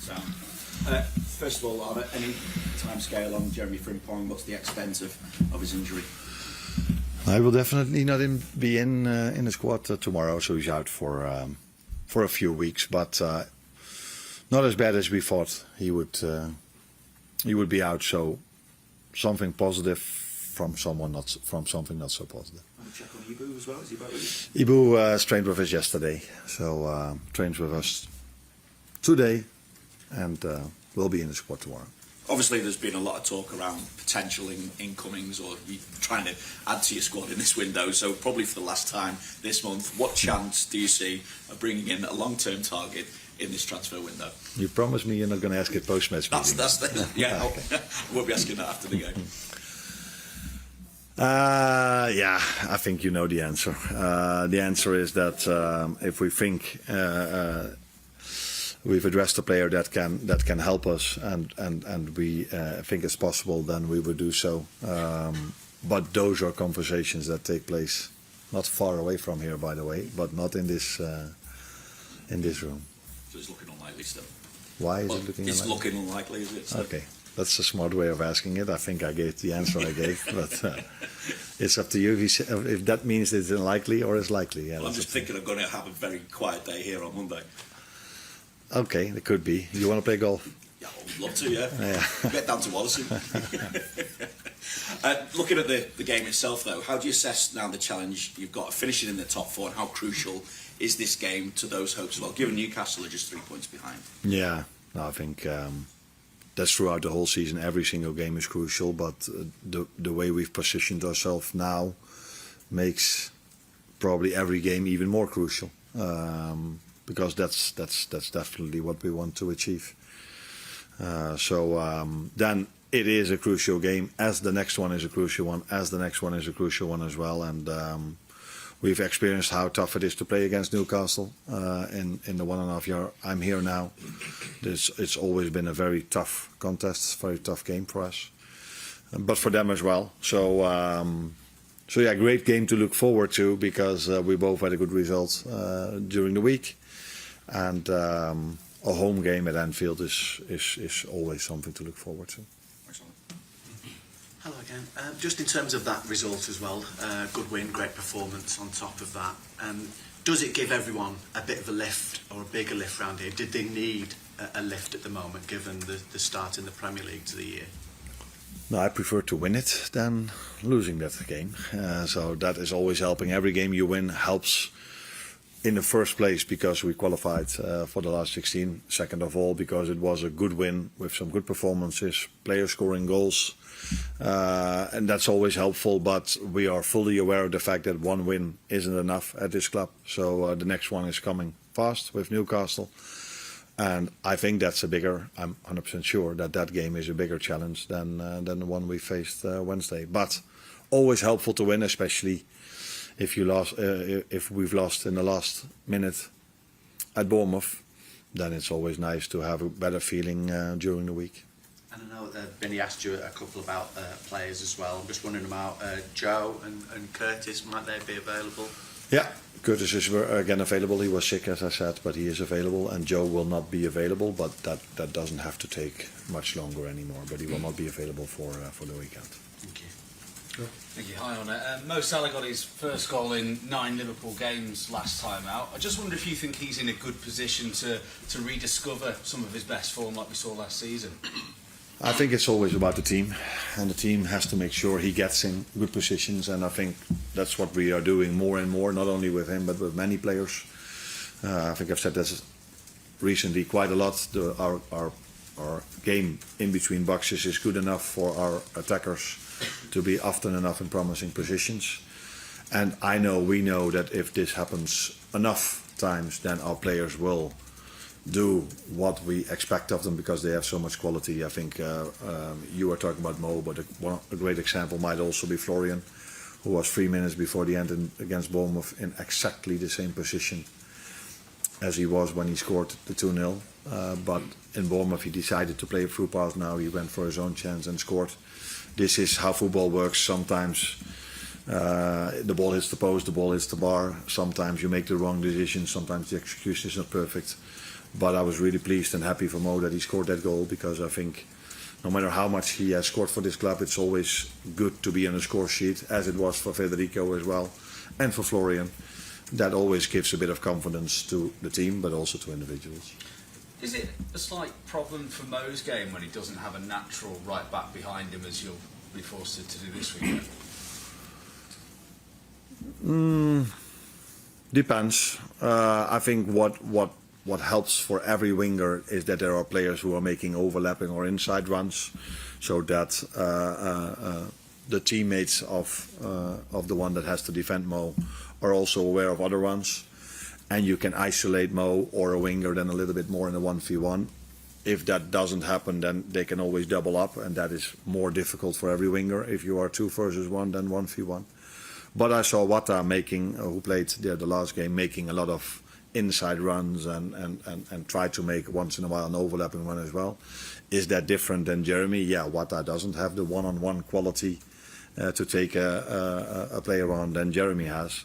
Sound. First of all, are there any timescale on Jeremy Frimpong? What's the extent of his injury? I will definitely not be in the squad tomorrow, so he's out for a few weeks, but not as bad as we thought he would be out. So something positive from something not so positive. Check on Ibu as well. Is he back with you? Ibu trained with us yesterday, so trains with us today, and will be in the squad tomorrow. Obviously, there's been a lot of talk around potential incomings or you trying to add to your squad in this window. So probably for the last time this month, what chance do you see of bringing in a long-term target in this transfer window? You promised me you're not going to ask it post-match meeting. That's yeah. Okay. I won't be asking that after the game. Yeah, I think you know the answer. The answer is that if we think we've addressed a player that can help us, and we think it's possible, then we would do so. But those are conversations that take place not far away from here, by the way, but not in this room. So it's looking unlikely still. Why is it looking unlikely? It's looking unlikely, is it? So? Okay, that's a smart way of asking it. I think I gave the answer I gave, but it's up to you if that means it's unlikely or it's likely. Yeah, well, I'm just thinking I'm going to have a very quiet day here on Monday. Okay, it could be. You want to play golf? Yeah, I would love to, yeah. Get down to Wallasey. Looking at the game itself, though, how do you assess now the challenge you've got of finishing in the top four, and how crucial is this game to those hopes as well, given Newcastle are just 3 points behind? Yeah, no, I think that's throughout the whole season. Every single game is crucial, but the way we've positioned ourselves now makes probably every game even more crucial. Because that's definitely what we want to achieve. Then it is a crucial game, as the next one is a crucial one, as the next one is a crucial one as well. And we've experienced how tough it is to play against Newcastle in the 1.5 year I'm here now. It's always been a very tough contest, very tough game for us, but for them as well. So yeah, great game to look forward to, because we both had a good result during the week. And a home game at Anfield is always something to look forward to. Hello again. Just in terms of that result as well, good win, great performance on top of that. Does it give everyone a bit of a lift, or a bigger lift around here? Did they need a lift at the moment, given the start in the Premier League to the year? No, I prefer to win it than losing that game. So that is always helping. Every game you win helps in the first place, because we qualified for the last 16. Second of all, because it was a good win with some good performances, players scoring goals. And that's always helpful, but we are fully aware of the fact that one win isn't enough at this club. So the next one is coming fast with Newcastle. And I think that's I'm 100% sure that game is a bigger challenge than the one we faced Wednesday. But always helpful to win, especially if we've lost in the last minute at Bournemouth. Then it's always nice to have a better feeling during the week. And I know Benny asked you a couple about players as well. I'm just wondering about Joe and Curtis. Might they be available? Yeah, Curtis is again available. He was sick, as I said, but he is available. And Joe will not be available, but that doesn't have to take much longer anymore. But he will not be available for the weekend. Thank you. Sure. Thank you. Hi, on it. Mo Salah got his first goal in 9 Liverpool games last time out. I just wonder if you think he's in a good position to rediscover some of his best form like we saw last season. I think it's always about the team, and the team has to make sure he gets in good positions, and I think that's what we are doing more and more, not only with him but with many players. I think I've said this recently quite a lot. Our game in between boxes is good enough for our attackers to be often enough in promising positions. And we know that if this happens enough times, then our players will do what we expect of them, because they have so much quality. I think you were talking about Mo, but a great example might also be Florian, who was 3 minutes before the end against Bournemouth in exactly the same position as he was when he scored the 2-0. But in Bournemouth he decided to play a through pass. Now he went for his own chance and scored. This is how football works. Sometimes the ball hits the post, the ball hits the bar. Sometimes you make the wrong decision. Sometimes the execution is not perfect. But I was really pleased and happy for Mo that he scored that goal, because I think no matter how much he has scored for this club, it's always good to be on a score sheet, as it was for Federico as well, and for Florian. That always gives a bit of confidence to the team, but also to individuals. Is it a slight problem for Mo's game when he doesn't have a natural right back behind him, as you'll be forced to do this weekend? Depends. I think what helps for every winger is that there are players who are making overlapping or inside runs, so that the teammates of the one that has to defend Mo are also aware of other runs, and you can isolate Mo or a winger then a little bit more in a 1v1. If that doesn't happen, then they can always double up, and that is more difficult for every winger if you are 2 versus 1 than 1v1. But I saw Wata making, who played there the last game, making a lot of inside runs and try to make once in a while an overlapping one as well. Is that different than Jeremy? Yeah, Wata doesn't have the one-on-one quality to take a player on than Jeremy has.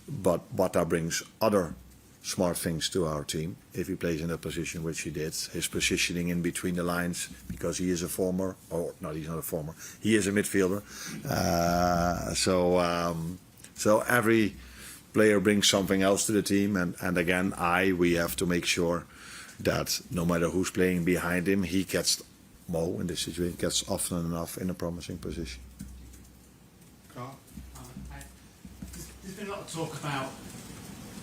But Wata brings other smart things to our team if he plays in a position which he did. His positioning in between the lines, because he is a former, or no, he's not a former, he is a midfielder. So every player brings something else to the team, and again, we have to make sure that no matter who's playing behind him, he gets, Mo in this situation, gets often enough in a promising position. There's been a lot of talk about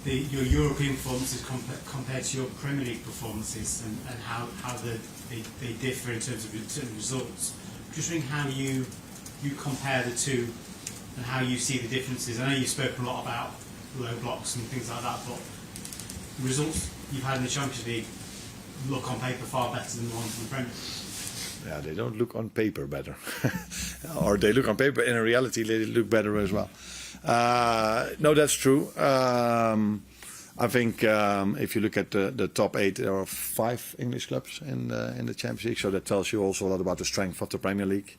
your European performances compared to your Premier League performances, and how they differ in terms of results. Just wondering how you compare the two and how you see the differences. I know you've spoken a lot about low blocks and things like that, but the results you've had in the Champions League look on paper far better than the ones in the Premier League. Yeah, they don't look on paper better. Or they look on paper, in reality they look better as well. No, that's true. I think if you look at the top 8, there are 5 English clubs in the Champions League, so that tells you also a lot about the strength of the Premier League.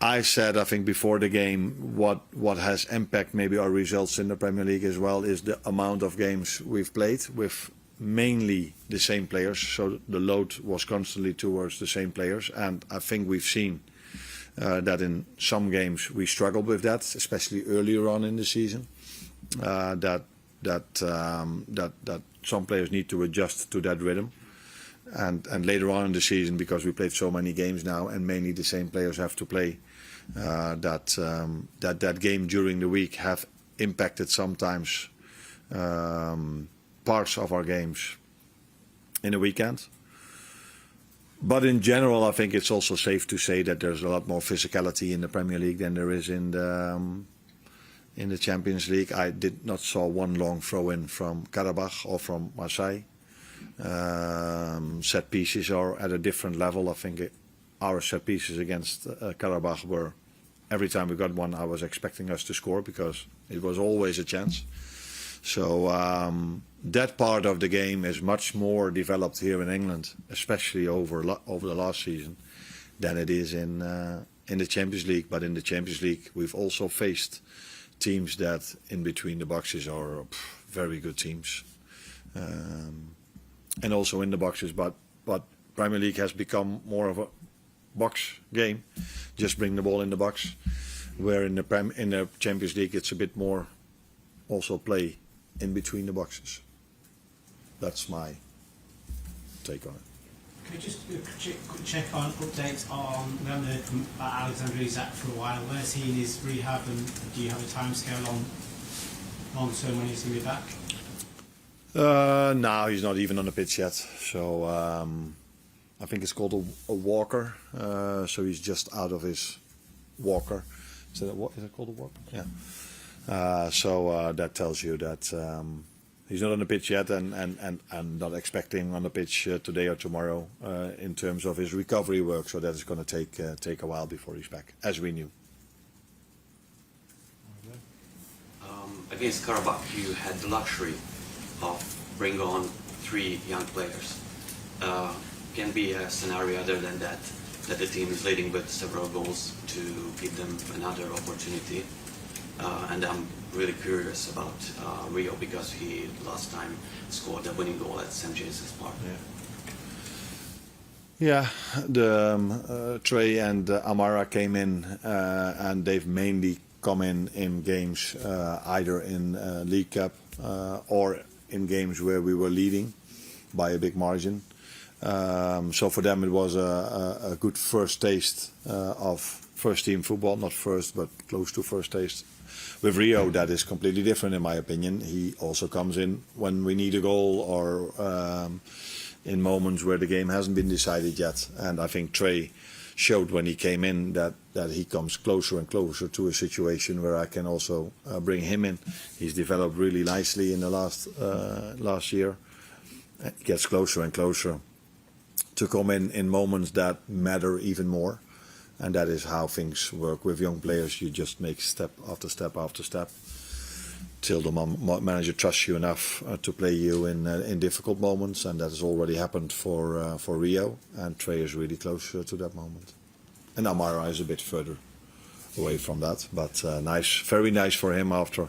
I said, I think before the game, what has impacted maybe our results in the Premier League as well is the amount of games we've played with mainly the same players. So the load was constantly towards the same players, and I think we've seen that in some games we struggled with that, especially earlier on in the season. That some players need to adjust to that rhythm. And later on in the season, because we played so many games now, and mainly the same players have to play, that game during the week have impacted sometimes parts of our games in the weekend. But in general, I think it's also safe to say that there's a lot more physicality in the Premier League than there is in the Champions League. I did not saw one long throw-in from Karabakh or from Marseille. Set pieces are at a different level. I think our set pieces against Karabakh were, every time we got one, I was expecting us to score, because it was always a chance. So that part of the game is much more developed here in England, especially over the last season, than it is in the Champions League. But in the Champions League, we've also faced teams that in between the boxes are very good teams. And also in the boxes, but Premier League has become more of a box game. Just bring the ball in the box. Where in the Champions League, it's a bit more also play in between the boxes. That's my take on it. Could you just check on updates on, we haven't heard from Alexander Isak for a while. Where's he in his rehab, and do you have a timescale on long term when he's going to be back? No, he's not even on the pitch yet. So I think it's called a walker. So he's just out of his walker. Is it called a walker? Yeah. So that tells you that he's not on the pitch yet, and I'm not expecting on the pitch today or tomorrow in terms of his recovery work. So that is going to take a while before he's back, as we knew. Against Karabakh, you had the luxury of bring on 3 young players. Can be a scenario other than that the team is leading with several goals to give them another opportunity. And I'm really curious about Rio because he last time scored a winning goal at St. James's Park. Yeah, the Trey and Amara came in, and they've mainly come in games either in League Cup or in games where we were leading by a big margin. So for them it was a good first taste of first team football, not first but close to first taste. With Rio that is completely different in my opinion. He also comes in when we need a goal or in moments where the game hasn't been decided yet. And I think Trey showed when he came in that he comes closer and closer to a situation where I can also bring him in. He's developed really nicely in the last year. He gets closer and closer to come in moments that matter even more. And that is how things work with young players. You just make step after step after step till the manager trusts you enough to play you in difficult moments, and that has already happened for Rio. And Trey is really close to that moment, and Amara is a bit further away from that. But nice, very nice for him after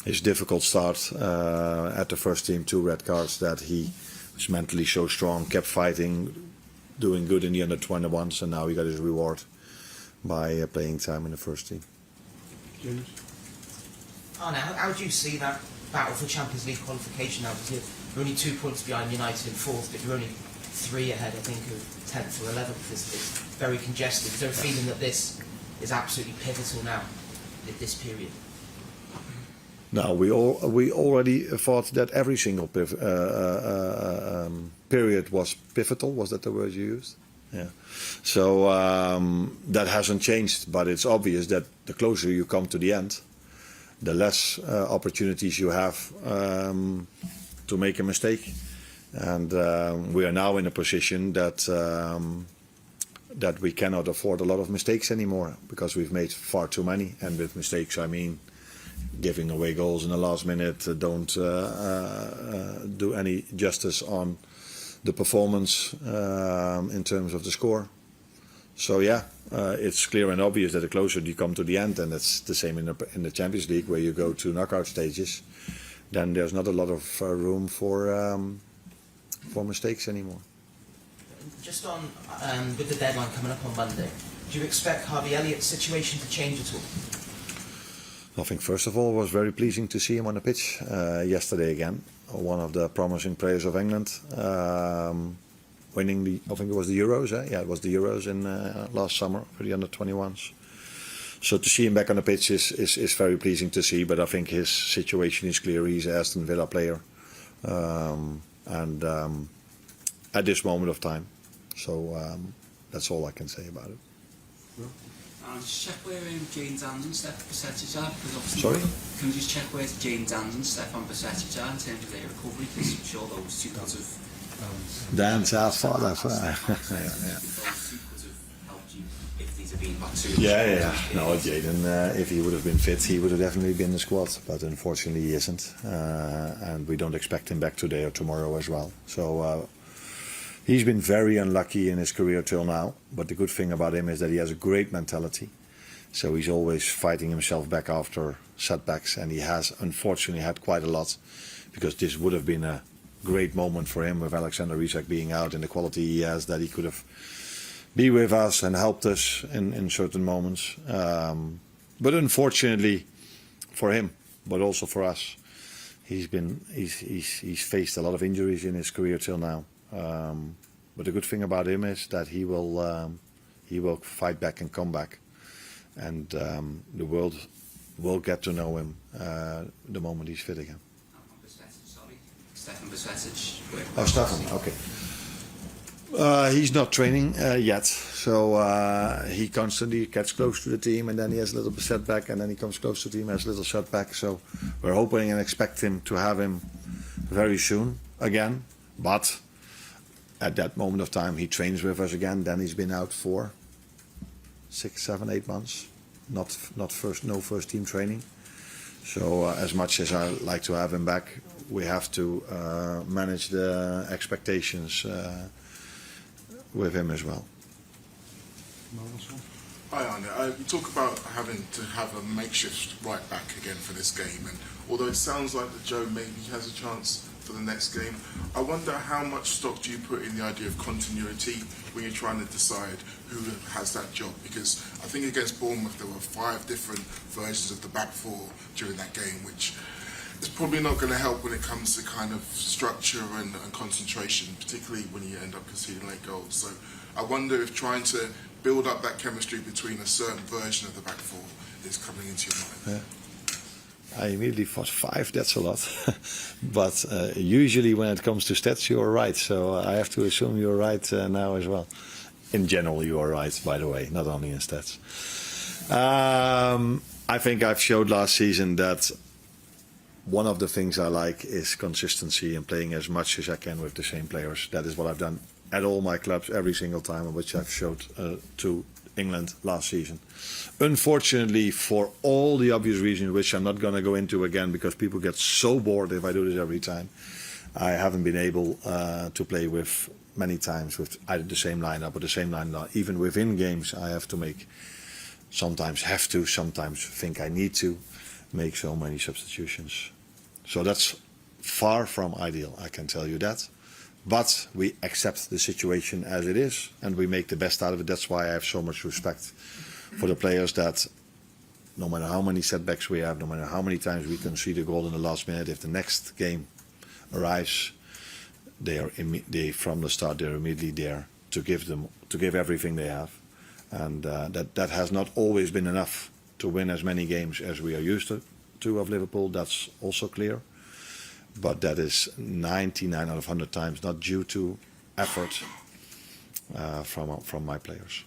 his difficult start at the first team, 2 red cards, that he was mentally so strong, kept fighting, doing good in the under-21s, and now he got his reward by playing time in the first team. James? Arne, how do you see that battle for Champions League qualification now? Because you're only 2 points behind United in 4th, but you're only 3 ahead, I think, of 10th or 11th. It's very congested. Is there a feeling that this is absolutely pivotal now, at this period? No, we already thought that every single period was pivotal. Was that the word you used? Yeah. So that hasn't changed, but it's obvious that the closer you come to the end, the less opportunities you have to make a mistake. And we are now in a position that that we cannot afford a lot of mistakes anymore, because we've made far too many. And with mistakes, I mean giving away goals in the last minute, don't do any justice on the performance in terms of the score. So yeah, it's clear and obvious that the closer you come to the end, and it's the same in the Champions League where you go to knockout stages, then there's not a lot of room for mistakes anymore. Just on with the deadline coming up on Monday, do you expect Harvey Elliott's situation to change at all? I think first of all it was very pleasing to see him on the pitch yesterday again. One of the promising players of England, winning the, I think it was the Euros, yeah, it was the Euros in last summer for the under-21s. So to see him back on the pitch is very pleasing to see, but I think his situation is clear. He's an Aston Villa player, and at this moment of time. So that's all I can say about it. Just check where Jane Dan's and Stefan percentage are, because obviously. Sorry? Can you just check where Jane Dan's and Stefan percentage are in terms of their recovery? Because I'm sure those two could have. Dan's our father. Those two could have helped you if these had been back to. Yeah. No, Jaden, if he would have been fit, he would have definitely been in the squad. But unfortunately, he isn't, and we don't expect him back today or tomorrow as well. So. He's been very unlucky in his career till now, but the good thing about him is that he has a great mentality. So he's always fighting himself back after setbacks, and he has unfortunately had quite a lot, because this would have been a great moment for him with Alexander Isak being out and the quality he has, that he could have be with us and helped us in certain moments. But unfortunately for him, but also for us, he's faced a lot of injuries in his career till now. But the good thing about him is that he will fight back and come back, and the world will get to know him the moment he's fit again. Stefan Besic. Oh, Stefan, okay. He's not training yet, so he constantly gets close to the team, and then he has a little setback, and then he comes close to the team, has a little setback. So we're hoping and expect him to have him very soon again, but at that moment of time he trains with us again. Then he's been out for 6, 7, 8 months, no first team training. So as much as I like to have him back, we have to manage the expectations with him as well. Hi, Arnie. You talk about having to have a makeshift right back again for this game, and although it sounds like that Joe maybe has a chance for the next game, I wonder how much stock do you put in the idea of continuity when you're trying to decide who has that job? Because I think against Bournemouth there were 5 different versions of the back four during that game, which is probably not going to help when it comes to kind of structure and concentration, particularly when you end up conceding late goals. So I wonder if trying to build up that chemistry between a certain version of the back four is coming into your mind. Yeah. I immediately thought 5, that's a lot. But usually when it comes to stats, you're right. So I have to assume you're right now as well. In general, you are right, by the way, not only in stats. I think I've showed last season that one of the things I like is consistency and playing as much as I can with the same players. That is what I've done at all my clubs every single time, which I've showed to England last season. Unfortunately, for all the obvious reasons, which I'm not going to go into again because people get so bored if I do this every time, I haven't been able to play with many times with either the same lineup or the same lineup. Even within games, I have to make, sometimes think I need to make so many substitutions. So that's far from ideal, I can tell you that. But we accept the situation as it is and we make the best out of it. That's why I have so much respect for the players that no matter how many setbacks we have, no matter how many times we concede a goal in the last minute, if the next game arrives, they from the start they're immediately there to give everything they have. And that has not always been enough to win as many games as we are used to of Liverpool. That's also clear. But that is 99 out of 100 times not due to effort from my players.